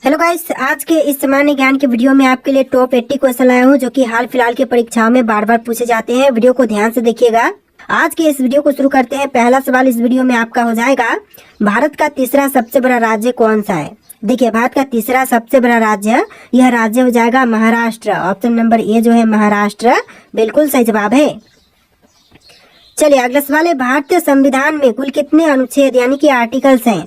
Hello guys, आज के इस सामान्य ज्ञान के वीडियो में आपके लिए टॉप 80 क्वेश्चन लाया हूं जो कि हाल फिलहाल की परीक्षाओं में बार बार पूछे जाते हैं। वीडियो को ध्यान से देखिएगा। आज के इस वीडियो को शुरू करते हैं। पहला सवाल इस वीडियो में आपका हो जाएगा, भारत का तीसरा सबसे बड़ा राज्य कौन सा है। देखिए, भारत का तीसरा सबसे बड़ा राज्य, यह राज्य हो जाएगा महाराष्ट्र। ऑप्शन नंबर ए जो है महाराष्ट्र, बिल्कुल सही जवाब है। चलिए अगला सवाल है, भारतीय संविधान में कुल कितने अनुच्छेद यानी कि आर्टिकल्स हैं।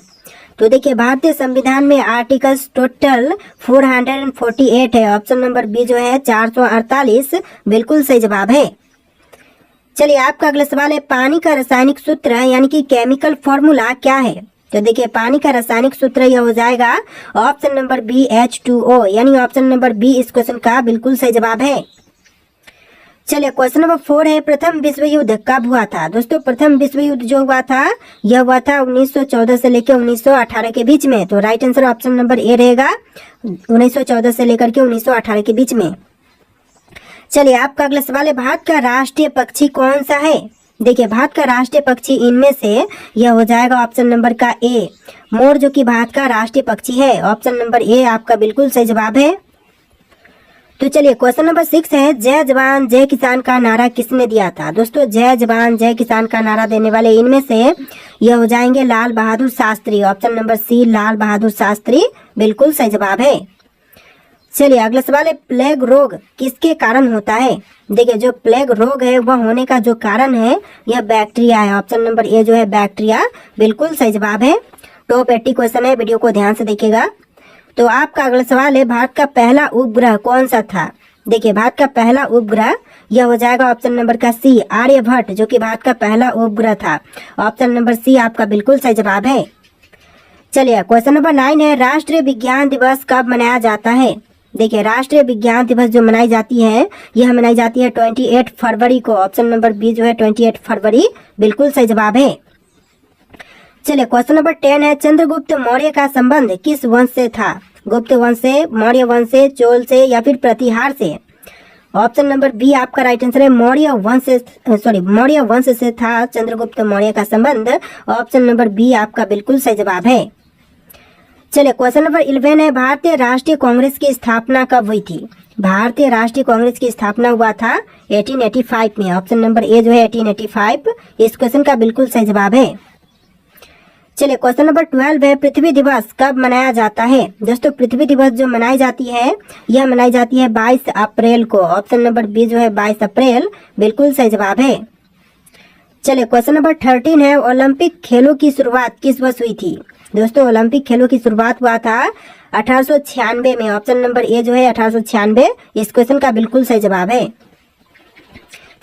तो देखिए, भारतीय संविधान में आर्टिकल्स टोटल 448 है। ऑप्शन नंबर बी जो है 448, बिल्कुल सही जवाब है। चलिए आपका अगला सवाल है, पानी का रासायनिक सूत्र यानी कि केमिकल फॉर्मूला क्या है। तो देखिए, पानी का रासायनिक सूत्र यह हो जाएगा ऑप्शन नंबर बी H2O, यानी ऑप्शन नंबर बी इस क्वेश्चन का बिल्कुल सही जवाब है। चलिए क्वेश्चन नंबर 4 है, प्रथम विश्व युद्ध कब हुआ था। दोस्तों, प्रथम विश्व युद्ध जो हुआ था यह हुआ था 1914 से लेकर 1918 के बीच में। तो right answer option number A रहेगा, 1914 से लेकर के 1918 के बीच में। चलिए आपका अगला सवाल है, भारत का राष्ट्रीय पक्षी कौन सा है। देखिए, भारत का राष्ट्रीय पक्षी इनमें से यह हो जाएगा ऑप्शन नंबर का ए, मोर, जो कि भारत का राष्ट्रीय पक्षी है। ऑप्शन नंबर ए आपका बिल्कुल सही जवाब है। तो चलिए क्वेश्चन नंबर 6 है, जय जवान जय किसान का नारा किसने दिया था। दोस्तों, जय जवान जय किसान का नारा देने वाले इनमें से यह हो जाएंगे लाल बहादुर शास्त्री। ऑप्शन नंबर सी लाल बहादुर शास्त्री, बिल्कुल सही जवाब है। चलिए अगला सवाल है, प्लेग रोग किसके कारण होता है। देखिए, जो प्लेग रोग है वह होने का जो कारण है यह बैक्टीरिया है। ऑप्शन नंबर ए जो है बैक्टीरिया, बिल्कुल सही जवाब है। टॉप 80 क्वेश्चन है, वीडियो को ध्यान से देखिएगा। तो आपका अगला सवाल है, भारत का पहला उपग्रह कौन सा था। देखिए, भारत का पहला उपग्रह यह हो जाएगा ऑप्शन नंबर का सी आर्यभट्ट, जो कि भारत का पहला उपग्रह था। ऑप्शन नंबर सी आपका बिल्कुल सही जवाब है। चलिए क्वेश्चन नंबर 9 है, राष्ट्रीय विज्ञान दिवस कब मनाया जाता है। देखिए, राष्ट्रीय विज्ञान दिवस जो मनाई जाती है यह मनाई जाती है 28 फरवरी को। ऑप्शन नंबर बी जो है 28 फरवरी, बिल्कुल सही जवाब है। चलिए क्वेश्चन नंबर 10 है, चंद्रगुप्त मौर्य का संबंध किस वंश से था। गुप्त वंश से, मौर्य वंश से, चोल से या फिर प्रतिहार से। ऑप्शन नंबर बी आपका राइट आंसर है, मौर्य वंश से था चंद्रगुप्त मौर्य का संबंध। ऑप्शन नंबर बी आपका बिल्कुल सही जवाब है। चलिए क्वेश्चन नंबर 11 है, भारतीय राष्ट्रीय कांग्रेस की स्थापना कब हुई थी। भारतीय राष्ट्रीय कांग्रेस की स्थापना हुआ था 1885 में। ऑप्शन नंबर ए जो है 1885 इस क्वेश्चन का बिल्कुल सही जवाब है। चलिए क्वेश्चन नंबर 12 है, पृथ्वी दिवस कब मनाया जाता है। दोस्तों, पृथ्वी दिवस जो मनाई जाती है यह मनाई जाती है 22 अप्रैल को। ऑप्शन नंबर बी जो है 22 अप्रैल, बिल्कुल सही जवाब है। चलिए क्वेश्चन नंबर 13 है, ओलंपिक खेलों की शुरुआत किस वर्ष हुई थी। दोस्तों, ओलंपिक खेलों की शुरुआत हुआ था 1896 में। ऑप्शन नंबर ए जो है 1896 इस क्वेश्चन का बिल्कुल सही जवाब है।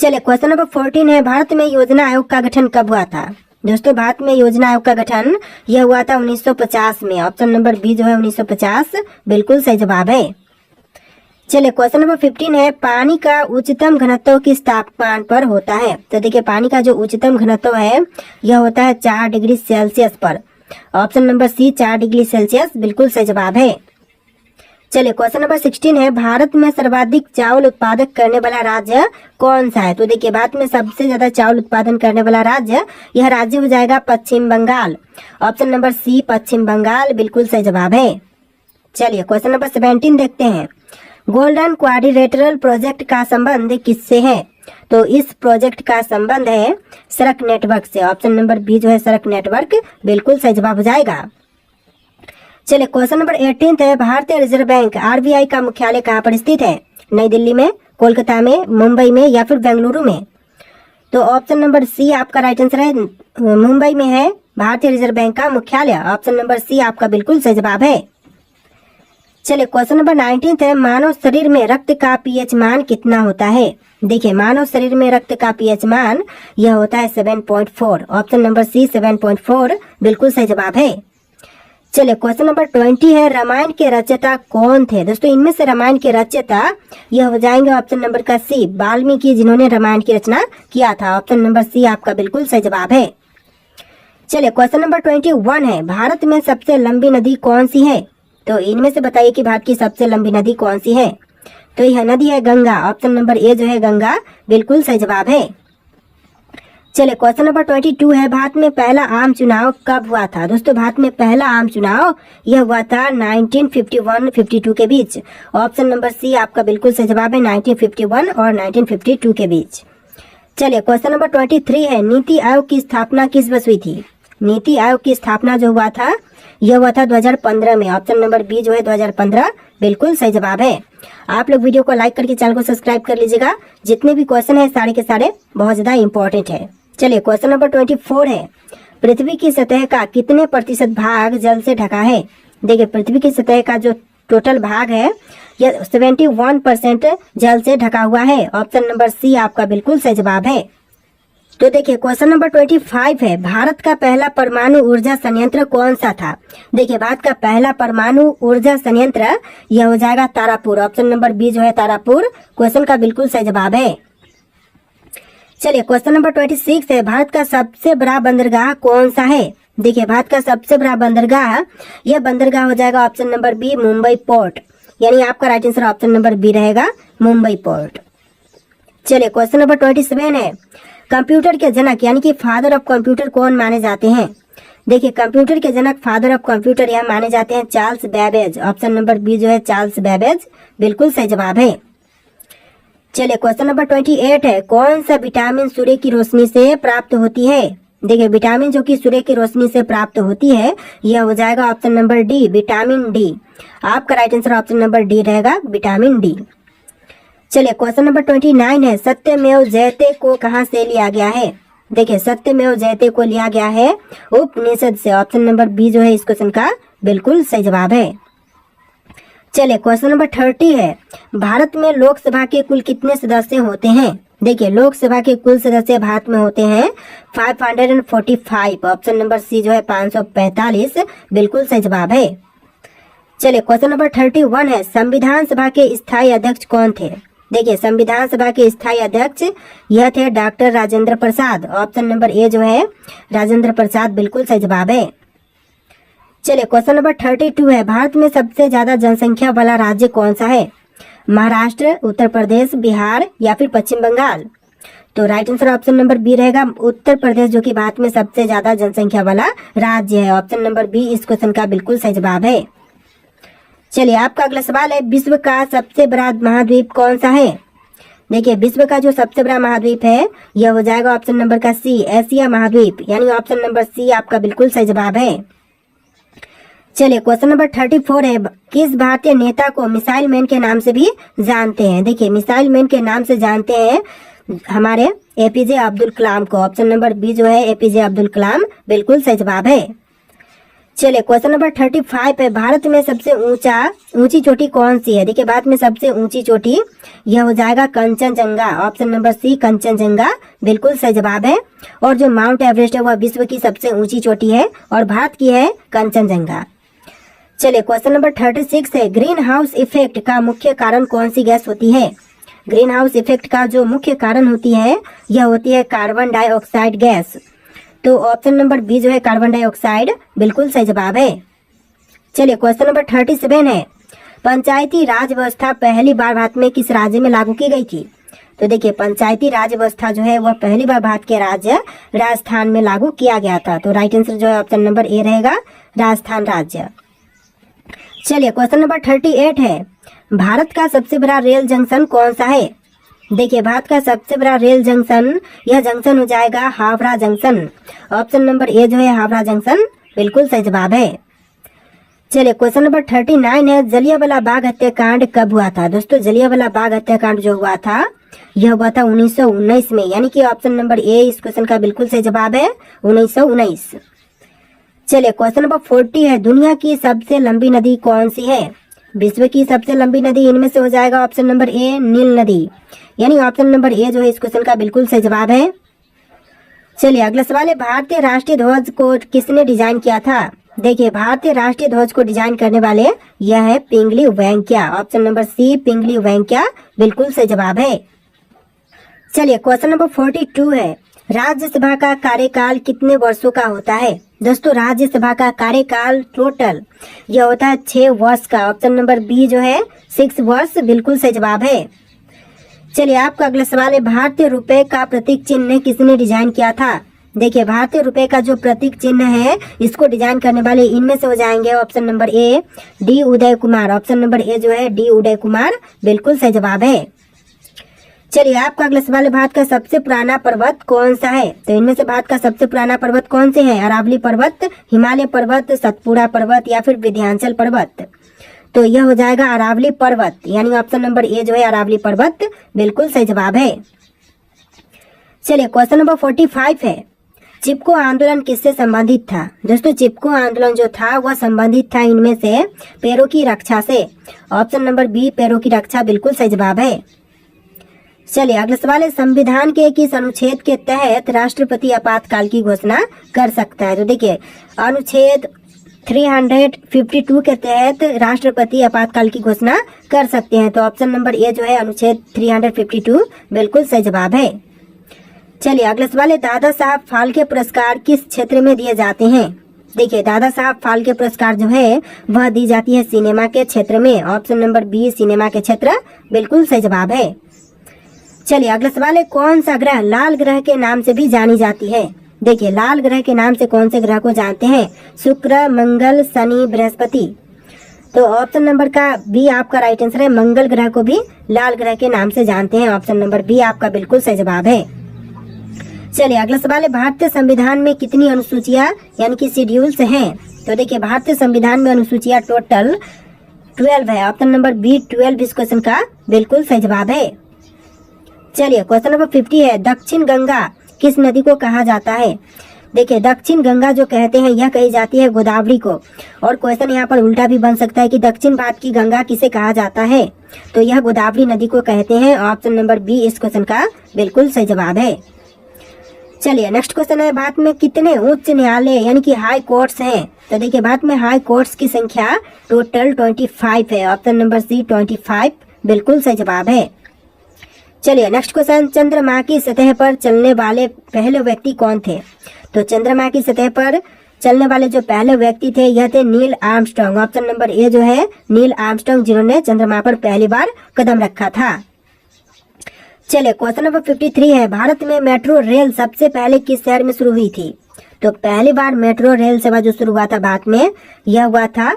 चलिए क्वेश्चन नंबर 14 है, भारत में योजना आयोग का गठन कब हुआ था। दोस्तों, भारत में योजना आयोग का गठन यह हुआ था 1950 में। ऑप्शन नंबर बी जो है 1950, बिल्कुल सही जवाब है। चलिए क्वेश्चन नंबर 15 है, पानी का उच्चतम घनत्व किस तापमान पर होता है। तो देखिए, पानी का जो उच्चतम घनत्व है यह होता है 4 डिग्री सेल्सियस पर। Option number C 4 degree Celsius, बिल्कुल सही जवाब है। चलिए क्वेश्चन नंबर 16 है, भारत में सर्वाधिक चावल उत्पादक करने वाला राज्य कौन सा है। तो देखिए, भारत में सबसे ज्यादा चावल उत्पादन करने वाला राज्य, यह राज्य हो जाएगा पश्चिम बंगाल। ऑप्शन नंबर सी पश्चिम बंगाल, बिल्कुल सही जवाब है। चलिए क्वेश्चन नंबर 17 देखते हैं, गोल्डन क्वाड्रिलेटरल प्रोजेक्ट का संबंध किससे है। तो इस प्रोजेक्ट का संबंध है सड़क नेटवर्क से। ऑप्शन नंबर बी जो है सड़क नेटवर्क, बिल्कुल सही जवाब हो जाएगा। चलिए क्वेश्चन नंबर 18 है, भारतीय रिजर्व बैंक आरबीआई का मुख्यालय कहाँ पर स्थित है। नई दिल्ली में, कोलकाता में, मुंबई में या फिर बेंगलुरु में। तो ऑप्शन नंबर सी आपका राइट आंसर है, मुंबई में है भारतीय रिजर्व बैंक का मुख्यालय। ऑप्शन नंबर सी आपका बिल्कुल सही जवाब है। चलिए क्वेश्चन नंबर 19 है, मानव शरीर में रक्त का पीएच मान कितना होता है। देखिए, मानव शरीर में रक्त का पीएच मान यह होता है 7.4। ऑप्शन नंबर सी 7.4, बिल्कुल सही जवाब है। चलिए क्वेश्चन नंबर 20 है, रामायण के रचयिता कौन थे। दोस्तों, इनमें से रामायण के रचयिता यह हो जाएंगे ऑप्शन नंबर का सी वाल्मीकि, जिन्होंने रामायण की रचना किया था। ऑप्शन नंबर सी आपका बिल्कुल सही जवाब है। चलिए क्वेश्चन नंबर 21 है, भारत में सबसे लंबी नदी कौन सी है। तो इनमें से बताइए कि भारत की सबसे लंबी नदी कौन सी है। तो यह नदी है गंगा। ऑप्शन नंबर ए जो है गंगा, बिल्कुल सही जवाब है। चलिए क्वेश्चन नंबर 22 है, भारत में पहला आम चुनाव कब हुआ था? दोस्तों भारत में पहला आम चुनाव यह हुआ था 1951-52 के बीच। ऑप्शन नंबर सी आपका बिल्कुल सही जवाब है, 1951 और 1952 के बीच। चलिए क्वेश्चन नंबर 23 है, नीति आयोग की स्थापना किस वर्ष हुई थी? नीति आयोग की स्थापना जो हुआ था यह हुआ था 2015 में। ऑप्शन नंबर बी जो है 2015 बिल्कुल सही जवाब है। आप लोग वीडियो को लाइक करके चैनल को सब्सक्राइब कर लीजिएगा। जितने भी क्वेश्चन है सारे के सारे बहुत ज्यादा इंपॉर्टेंट है। चलिए क्वेश्चन नंबर 24 है, पृथ्वी की सतह का कितने प्रतिशत भाग जल से ढका है? देखिए पृथ्वी की सतह का जो टोटल भाग है यह 71% जल से ढका हुआ है। ऑप्शन नंबर सी आपका बिल्कुल सही जवाब है। तो देखिए क्वेश्चन नंबर 25 है, भारत का पहला परमाणु ऊर्जा संयंत्र कौन सा था? देखिए भारत का पहला परमाणु ऊर्जा संयंत्र यह हो जाएगा तारापुर। ऑप्शन नंबर बी जो है तारापुर क्वेश्चन का बिल्कुल सही जवाब है। चलिए क्वेश्चन नंबर 26 है, भारत का सबसे बड़ा बंदरगाह कौन सा है? देखिए भारत का सबसे बड़ा बंदरगाह यह बंदरगाह हो जाएगा option number B Mumbai port, यानी आपका right answer option number B रहेगा मुंबई पोर्ट। चलिए क्वेश्चन नंबर 27 है, कंप्यूटर के जनक यानी कि फादर ऑफ कंप्यूटर कौन माने जाते हैं? देखिए कंप्यूटर के जनक फादर ऑफ कंप्यूटर यह माने जाते हैं Charles Babbage. Option number B जो है चार्ल्स बेबेज बिल्कुल सही जवाब है। चलिए क्वेश्चन नंबर 28 है, कौन सा विटामिन सूर्य की रोशनी से प्राप्त होती है? देखिए विटामिन जो कि सूर्य की रोशनी से प्राप्त होती है यह हो जाएगा option number D vitamin D. आपका right answer option number D रहेगा विटामिन डी। चलिए क्वेश्चन नंबर 29 है, सत्यमेव जयते को कहां से लिया गया है? देखिए सत्यमेव जयते को लिया गया है उपनिषद से। ऑप्शन नंबर बी जो है इस क्वेश्चन का बिल्कुल सही जवाब है। चलिए क्वेश्चन नंबर 30 है, भारत में लोकसभा के कुल कितने सदस्य होते हैं? देखिए लोकसभा के कुल सदस्य भारत में होते हैं 545। ऑप्शन नंबर सी जो है 545 बिल्कुल सही जवाब है। चलिए क्वेश्चन नंबर 31 है, संविधान सभा के स्थायी अध्यक्ष कौन थे? देखिए संविधान सभा के स्थायी अध्यक्ष यह थे doctor Rajendra Prasad. Option number A जो है राजेंद्र प्रसाद बिल्कुल सही जवाब है। चलिए क्वेश्चन नंबर 32 है, भारत में सबसे ज्यादा जनसंख्या वाला राज्य कौन सा है? महाराष्ट्र, उत्तर प्रदेश, बिहार या फिर पश्चिम बंगाल? तो right answer option number B रहेगा उत्तर प्रदेश, जो कि भारत में सबसे ज्यादा जनसंख्या वाला राज्य है। ऑप्शन नंबर बी इस क्वेश्चन का बिल्कुल सही जवाब है। चलिए आपका अगला सवाल है, विश्व का सबसे बड़ा महाद्वीप कौन सा है? देखिए विश्व का जो सबसे बड़ा महाद्वीप है यह हो जाएगा ऑप्शन नंबर का सी एशिया महाद्वीप, यानी ऑप्शन नंबर सी आपका बिल्कुल सही जवाब है। चलिए क्वेश्चन नंबर 34 है, किस भारतीय नेता को मिसाइल मैन के नाम से भी जानते हैं? देखिए मिसाइल मैन के नाम से जानते हैं हमारे एपीजे अब्दुल कलाम को। ऑप्शन नंबर बी जो है एपीजे अब्दुल कलाम बिल्कुल सही जवाब है। चलिए क्वेश्चन नंबर 35 है, भारत में सबसे ऊंची चोटी कौन सी है? देखिए भारत में सबसे ऊंची चोटी यह हो जाएगा Kanchenjunga. Option number C Kanchenjunga बिल्कुल सही जवाब है। और जो माउंट एवरेस्ट है वह विश्व की सबसे ऊंची चोटी है और भारत की है कंचनजंगा। चलिए क्वेश्चन नंबर 36 है, ग्रीन हाउस इफेक्ट का मुख्य कारण कौन सी गैस होती है? ग्रीन हाउस इफेक्ट का जो मुख्य कारण होती है यह होती है कार्बन डाइऑक्साइड गैस। तो ऑप्शन नंबर बी जो है कार्बन डाइऑक्साइड बिल्कुल सही जवाब है। चलिए क्वेश्चन नंबर 37 है, पंचायती राज व्यवस्था पहली बार भारत में किस राज्य में लागू की गई थी? तो देखिए पंचायती राज व्यवस्था जो है वह पहली बार भारत के राज्य राजस्थान में लागू किया गया था। तो राइट आंसर जो है ऑप्शन नंबर ए रहेगा राजस्थान राज्य। चलिए क्वेश्चन नंबर 38 है, भारत का सबसे बड़ा रेल जंक्शन कौन सा है? देखिए भारत का सबसे बड़ा रेल जंक्शन यह जंक्शन हो जाएगा Howrah junction. Option number A जो है हावड़ा जंक्शन बिल्कुल सही जवाब है। चलिए क्वेश्चन नंबर 39 है, जलियांवाला बाग हत्याकांड कब हुआ था? दोस्तों जलियांवाला बाग हत्याकांड जो हुआ था यह हुआ था 1919 में, यानी कि ऑप्शन नंबर ए इस क्वेश्चन का बिल्कुल सही जवाब है 1919। चलिए क्वेश्चन नंबर 40 है, दुनिया की सबसे लंबी नदी कौन सी है? विश्व की सबसे लंबी नदी इनमें से हो जाएगा ऑप्शन नंबर ए नील नदी, यानी ऑप्शन नंबर ए जो है इस क्वेश्चन का बिल्कुल सही जवाब है। चलिए अगला सवाल है, भारतीय राष्ट्रीय ध्वज को किसने डिजाइन किया था? देखिए भारतीय राष्ट्रीय ध्वज को डिजाइन करने वाले यह है पिंगली वेंकैया। ऑप्शन नंबर सी पिंगली वेंकैया बिल्कुल सही जवाब है। चलिए क्वेश्चन नंबर 42 है, राज्यसभा का कार्यकाल कितने वर्षों का होता है? दोस्तों राज्यसभा का कार्यकाल टोटल यह होता है 6 वर्ष का। ऑप्शन नंबर बी जो है 6 वर्ष बिल्कुल सही जवाब है। चलिए आपका अगला सवाल है, भारतीय रुपए का प्रतीक चिन्ह किसने डिजाइन किया था? देखिए भारतीय रुपए का जो प्रतीक चिन्ह है इसको डिजाइन करने वाले इनमें से हो जाएंगे option number A D Uday Kumar. Option number A जो है डी उदय कुमार बिल्कुल सही जवाब है। चलिए आपका अगला सवाल है, भारत का सबसे पुराना पर्वत कौन सा है? तो इनमें से भारत का सबसे पुराना पर्वत कौन से हैं? अरावली पर्वत, हिमालय पर्वत, सतपुड़ा पर्वत या फिर विंध्याचल पर्वत? तो यह हो जाएगा अरावली पर्वत, यानी ऑप्शन नंबर ए जो है अरावली पर्वत बिल्कुल सही जवाब है। चलिए क्वेश्चन नंबर 45 है, चिपको आंदोलन किससे संबंधित था? दोस्तों चिपको आंदोलन जो था वह संबंधित था इनमें से पैरों की रक्षा से। ऑप्शन नंबर बी पैरों की रक्षा बिल्कुल सही जवाब है। चलिए अगला सवाल है, संविधान के किस अनुच्छेद के तहत राष्ट्रपति आपातकाल की घोषणा कर सकता है? तो देखिए अनुच्छेद 352 के तहत राष्ट्रपति आपातकाल की घोषणा कर सकते हैं। तो ऑप्शन नंबर ए जो है अनुच्छेद 352 बिल्कुल सही जवाब है। चलिए अगला सवाल है, दादा साहब फाल्के पुरस्कार किस क्षेत्र में दिए जाते हैं? देखिए दादा साहब फाल्के पुरस्कार जो है वह दी जाती है सिनेमा के क्षेत्र में। ऑप्शन नंबर बी सिनेमा के क्षेत्र बिल्कुल सही जवाब है। चलिए अगला सवाल है, कौन सा ग्रह लाल ग्रह के नाम से भी जानी जाती है? देखिए लाल ग्रह के नाम से कौन से ग्रह को जानते हैं? शुक्र, मंगल, शनि, बृहस्पति। तो ऑप्शन नंबर का बी आपका राइट आंसर है, मंगल ग्रह को भी लाल ग्रह के नाम से जानते हैं। ऑप्शन नंबर बी आपका बिल्कुल सही जवाब है। चलिए अगला सवाल है, भारतीय संविधान में कितनी अनुसूचियां यानी कि शेड्यूल्स हैं? तो देखिए भारतीय संविधान में अनुसूचियां टोटल 12 है। ऑप्शन नंबर बी 12 इस क्वेश्चन का बिल्कुल सही जवाब है। चलिए क्वेश्चन नंबर 50 है, दक्षिण गंगा किस नदी को कहा जाता है? देखिए दक्षिण गंगा जो कहते हैं यह कही जाती है गोदावरी को। और क्वेश्चन यहाँ पर उल्टा भी बन सकता है कि दक्षिण भारत की गंगा किसे कहा जाता है? तो यह गोदावरी नदी को कहते हैं। ऑप्शन नंबर बी इस क्वेश्चन का बिल्कुल सही जवाब है। चलिए नेक्स्ट क्वेश्चन है, भारत में कितने उच्च न्यायालय यानी कि हाई कोर्ट्स हैं? तो देखिए भारत में हाई कोर्ट्स की संख्या टोटल 25 है। ऑप्शन नंबर सी 25 बिल्कुल सही जवाब है। चलिए नेक्स्ट क्वेश्चन, चंद्रमा की सतह पर चलने वाले पहले व्यक्ति कौन थे? तो चंद्रमा की सतह पर चलने वाले जो पहले व्यक्ति थे यह थे Neil Armstrong. Option number A जो है नील आर्मस्ट्रांग जिन्होंने चंद्रमा पर पहली बार कदम रखा था। चलिए क्वेश्चन नंबर 53 है, भारत में मेट्रो रेल सबसे पहले किस शहर में शुरू हुई थी? तो पहली बार मेट्रो रेल सेवा जो शुरू हुआ था भारत में यह हुआ था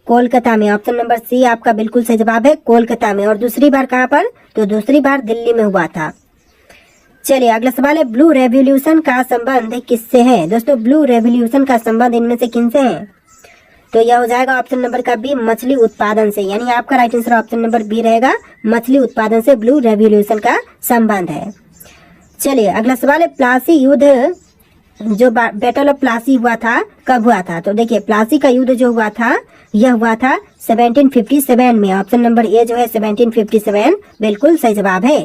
कोलकाता में। ऑप्शन नंबर सी आपका बिल्कुल सही जवाब है, कोलकाता में। और दूसरी बार कहाँ पर? तो दूसरी बार दिल्ली में हुआ था। चलिए अगला सवाल है, ब्लू रेवोल्यूशन का संबंध किससे है? दोस्तों ब्लू रेवोल्यूशन का संबंध इनमें से किनसे है? तो यह हो जाएगा ऑप्शन नंबर का बी मछली उत्पादन से, यानी आपका right answer option number B रहेगा, मछली उत्पादन से ब्लू रेवोल्यूशन का संबंध है। चलिए अगला सवाल है, प्लासी युद्ध जो बैटल ऑफ प्लासी हुआ था कब हुआ था? तो देखिए प्लासी का युद्ध जो हुआ था यह हुआ था 1757 में। ऑप्शन नंबर ए जो है 1757 बिल्कुल सही जवाब है।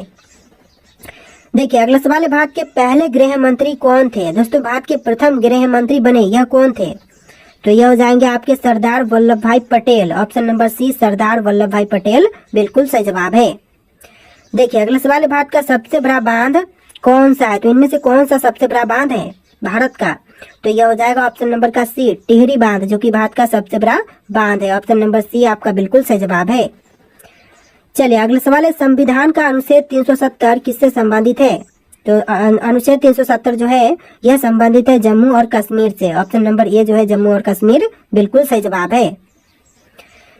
देखिए अगला सवाल है, भारत के पहले गृह मंत्री कौन थे? दोस्तों भारत के प्रथम गृह मंत्री बने यह कौन थे? तो यह हो जाएंगे आपके सरदार वल्लभ भाई पटेल। ऑप्शन नंबर सी सरदार वल्लभ भाई पटेल बिल्कुल सही जवाब है। देखिए अगला सवाल है, भारत का सबसे बड़ा बांध कौन सा है? तो इनमें से कौन सा सबसे बड़ा बांध है भारत का? तो यह हो जाएगा ऑप्शन नंबर का सी टिहरी बांध, जो कि भारत का सबसे बड़ा बांध है। ऑप्शन नंबर सी आपका बिल्कुल सही जवाब है। चलिए अगला सवाल है, संविधान का अनुच्छेद 370 किससे संबंधित है? तो अनुच्छेद 370 जो है यह संबंधित है जम्मू और कश्मीर से। ऑप्शन नंबर ए जो है जम्मू और कश्मीर बिल्कुल सही जवाब है।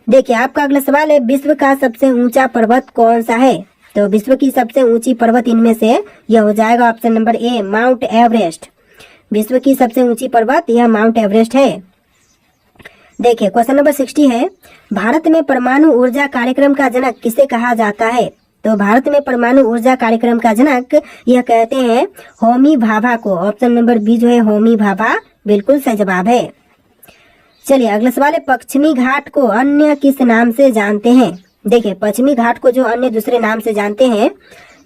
देखिए आपका अगला सवाल है, विश्व का सबसे ऊंचा पर्वत कौन सा है? तो विश्व की सबसे ऊंची पर्वत इनमें से यह हो जाएगा option number A mount Everest. विश्व की सबसे ऊंची पर्वत यह माउंट एवरेस्ट है। देखिए क्वेश्चन नंबर 60 है, भारत में परमाणु ऊर्जा कार्यक्रम का जनक किसे कहा जाता है? तो भारत में परमाणु ऊर्जा कार्यक्रम का जनक यह कहते हैं होमी भाभा को। ऑप्शन नंबर बी जो है होमी भाभा बिल्कुल सही जवाब है। चलिए अगला सवाल है, पश्चिमी घाट को अन्य किस नाम से जानते हैं? देखिए पश्चिमी घाट को जो अन्य दूसरे नाम से जानते हैं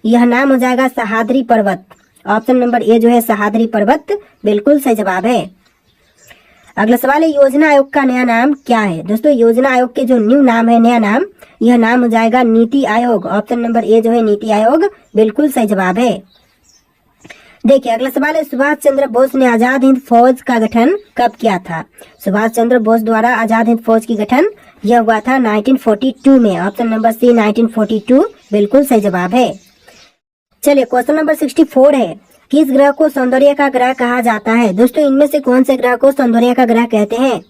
यह नाम हो जाएगा सह्याद्री पर्वत। ऑप्शन नंबर ए जो है सह्याद्री पर्वत बिल्कुल सही जवाब है। अगला सवाल है, योजना आयोग का नया नाम क्या है? दोस्तों योजना आयोग के जो न्यू नाम है नया नाम यह नाम हो जाएगा NITI Aayog. Option number A जो है नीति आयोग बिल्कुल सही जवाब है। देखिए अगला सवाल है, सुभाष चंद्र बोस ने आजाद हिंद फौज का गठन कब किया था? सुभाष चंद्र बोस द्वारा आजाद हिंद फौज की गठन यह हुआ था 1942 में। ऑप्शन नंबर सी 1942 बिल्कुल सही जवाब है। चलिए क्वेश्चन नंबर 64 है, किस ग्रह को सौंदर्य का ग्रह कहा जाता है? दोस्तों इनमें से कौन से ग्रह को सौंदर्य का ग्रह कहते हैं?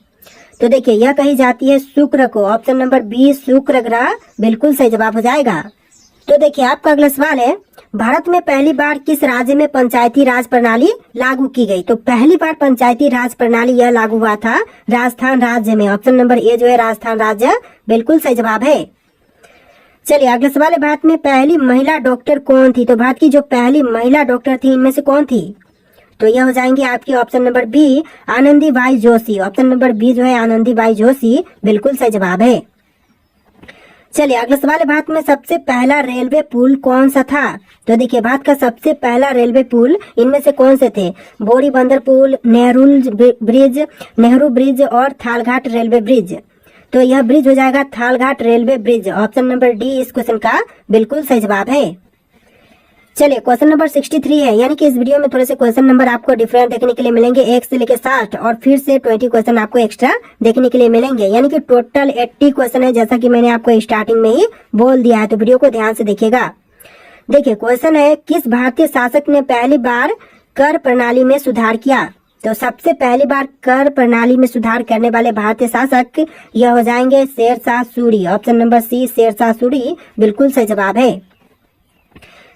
तो देखिए यह कही जाती है शुक्र को। ऑप्शन नंबर बी शुक्र ग्रह बिल्कुल सही जवाब हो जाएगा। तो देखिए आपका अगला सवाल है, भारत में पहली बार किस राज्य में पंचायती राज प्रणाली लागू की गई? तो पहली बार पंचायती राज प्रणाली यह लागू हुआ था राजस्थान राज्य में। ऑप्शन नंबर ए जो है राजस्थान राज्य बिल्कुल सही जवाब है। चलिए अगला सवाल है, भारत में पहली महिला डॉक्टर कौन थी? तो भारत की जो पहली महिला डॉक्टर थी इनमें से कौन थी? तो यह हो जाएंगे आपकी option number B Anandibai Joshi. Option number B जो है आनंदीबाई जोशी बिल्कुल सही जवाब है। चलिए अगला सवाल है, भारत में सबसे पहला रेलवे पुल कौन सा था? तो देखिए भारत का सबसे पहला रेलवे पुल इनमें से कौन से थे? बोरी बंदर पुल, नेहरू ब्रिज और थालघाट रेलवे ब्रिज। तो यह ब्रिज हो जाएगा Thalghat railway bridge. Option number D इस क्वेश्चन का बिल्कुल सही जवाब है। चलिए क्वेश्चन नंबर 63 है, यानी कि इस वीडियो में थोड़े से क्वेश्चन नंबर आपको डिफरेंट देखने के लिए मिलेंगे, 1 से लेकर 60 और फिर से 20 क्वेश्चन आपको एक्स्ट्रा देखने के लिए मिलेंगे, यानी कि टोटल 80 क्वेश्चन है, जैसा कि मैंने आपको स्टार्टिंग में ही बोल दिया है। तो वीडियो को ध्यान से देखिएगा। देखिए क्वेश्चन है, किस भारतीय शासक ने पहली बार कर प्रणाली में सुधार किया? तो सबसे पहली बार कर प्रणाली में सुधार करने वाले भारतीय शासक यह हो जाएंगे Sher Shah Suri. Option number C Sher Shah Suri बिल्कुल सही जवाब है।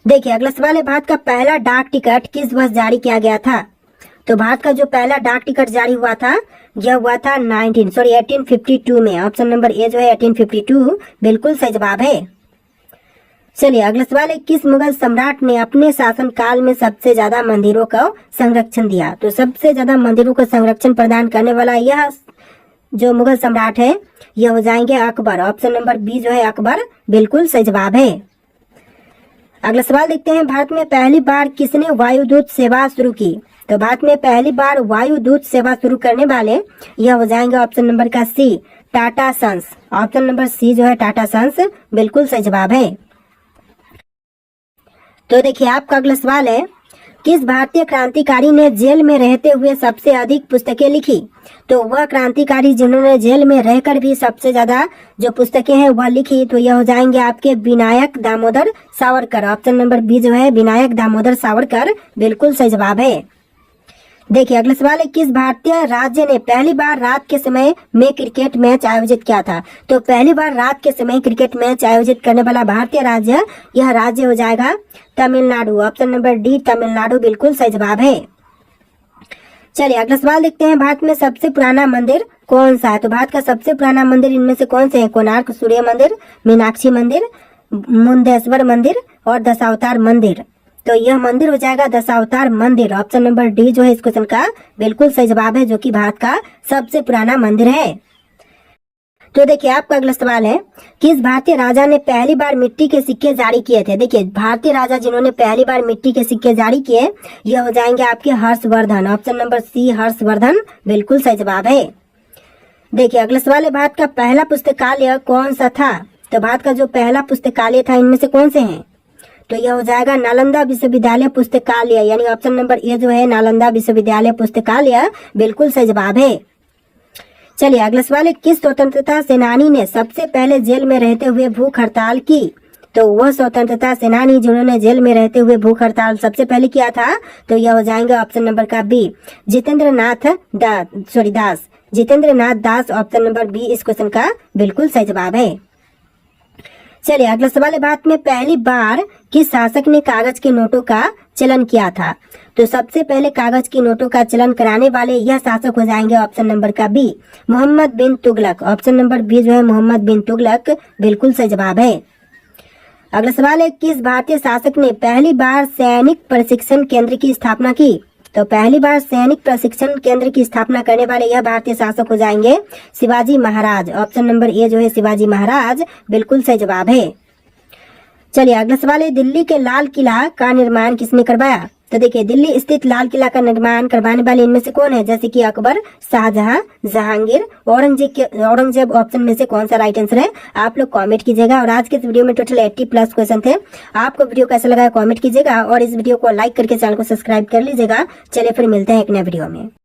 देखिए अगला सवाल है, भारत का पहला डाक टिकट किस वर्ष जारी किया गया था? तो भारत का जो पहला डाक टिकट जारी हुआ था यह हुआ था 1852 में। ऑप्शन नंबर ए जो है 1852 बिल्कुल सही जवाब है। चलिए अगला सवाल है, किस मुगल सम्राट ने अपने शासन काल में सबसे ज्यादा मंदिरों का संरक्षण दिया? तो सबसे ज्यादा मंदिरों को संरक्षण प्रदान करने वाला यह जो मुगल सम्राट है यह हो जाएंगे अकबर। ऑप्शन नंबर बी जो है अकबर बिल्कुल सही जवाब है। अगला सवाल देखते हैं, भारत में पहली बार किसने वायुदूत सेवा शुरू की? तो भारत में पहली बार वायुदूत सेवा शुरू करने वाले यह हो जाएंगे ऑप्शन नंबर का C Tata Sons. Option number C जो है टाटा सन्स बिल्कुल सही जवाब है। तो देखिए आपका अगला सवाल है, किस भारतीय क्रांतिकारी ने जेल में रहते हुए सबसे अधिक पुस्तकें लिखी? तो वह क्रांतिकारी जिन्होंने जेल में रहकर भी सबसे ज्यादा जो पुस्तकें हैं वह लिखी, तो यह हो जाएंगे आपके Vinayak Damodar Savarkar. Option number B जो है विनायक दामोदर सावरकर बिल्कुल सही जवाब है। देखिए अगला सवाल है, किस भारतीय राज्य ने पहली बार रात के समय में क्रिकेट मैच आयोजित किया था? तो पहली बार रात के समय क्रिकेट मैच आयोजित करने वाला भारतीय राज्य यह राज्य हो जाएगा Tamil Nadu. Option number D Tamil Nadu बिल्कुल सही जवाब है। चलिए अगला सवाल देखते हैं, भारत में सबसे पुराना मंदिर कौन सा है? तो भारत का सबसे पुराना मंदिर इनमें से कौन से है? कोणार्क सूर्य मंदिर, मीनाक्षी मंदिर, मुंडेश्वर मंदिर और दशावतार मंदिर। तो यह मंदिर हो जाएगा दशावतार मंदिर। ऑप्शन नंबर डी जो है इस क्वेश्चन का बिल्कुल सही जवाब है, जो कि भारत का सबसे पुराना मंदिर है। तो देखिए आपका अगला सवाल है, किस भारतीय राजा ने पहली बार मिट्टी के सिक्के जारी किए थे? देखिए भारतीय राजा जिन्होंने पहली बार मिट्टी के सिक्के जारी किए यह हो जाएंगे आपके Harshvardhan. Option number C Harshvardhan बिल्कुल सही जवाब है। देखिए अगला सवाल है, भारत का पहला पुस्तकालय कौन सा था? तो भारत का जो पहला पुस्तकालय था इनमें से कौन से हैं? तो यह हो जाएगा नालंदा विश्वविद्यालय पुस्तकालय, यानी ऑप्शन नंबर ए जो है नालंदा विश्वविद्यालय पुस्तकालय बिल्कुल सही जवाब है। चलिए अगला सवाल है, किस स्वतंत्रता सेनानी ने सबसे पहले जेल में रहते हुए भूख हड़ताल की? तो वह स्वतंत्रता सेनानी जिन्होंने जेल में रहते हुए भूख हड़ताल सबसे पहले किया था तो यह हो जाएंगे ऑप्शन नंबर का बी जितेंद्र नाथ दास। ऑप्शन नंबर बी इस क्वेश्चन का बिल्कुल सही जवाब है। चलिए अगला सवाल है, भारत में पहली बार किस शासक ने कागज के नोटों का चलन किया था? तो सबसे पहले कागज के नोटों का चलन कराने वाले यह शासक हो जाएंगे ऑप्शन नंबर का बी मोहम्मद बिन तुगलक। ऑप्शन नंबर बी जो है मोहम्मद बिन तुगलक बिल्कुल सही जवाब है। अगला सवाल है, किस भारतीय शासक ने पहली बार सैनिक प्रशिक्षण केंद्र की स्थापना की? तो पहली बार सैनिक प्रशिक्षण केंद्र की स्थापना करने वाले यह भारतीय शासक हो जाएंगे Shivaji Maharaj. Option number A जो है शिवाजी महाराज बिल्कुल सही जवाब है। चलिए अगला सवाल है, दिल्ली के लाल किला का निर्माण किसने करवाया? तो देखिए दिल्ली स्थित लाल किला का निर्माण करवाने वाले इनमें से कौन है? जैसे कि अकबर, शाहजहां, जहांगीर, औरंगजेब। ऑप्शन में से कौन सा राइट आंसर है आप लोग कमेंट कीजिएगा। और आज के इस वीडियो में टोटल 80+ क्वेश्चन थे। आपको वीडियो कैसा लगा कमेंट कीजिएगा और इस वीडियो को लाइक करके चैनल को सब्सक्राइब कर लीजिएगा। चलिए फिर मिलते हैं एक नए वीडियो में।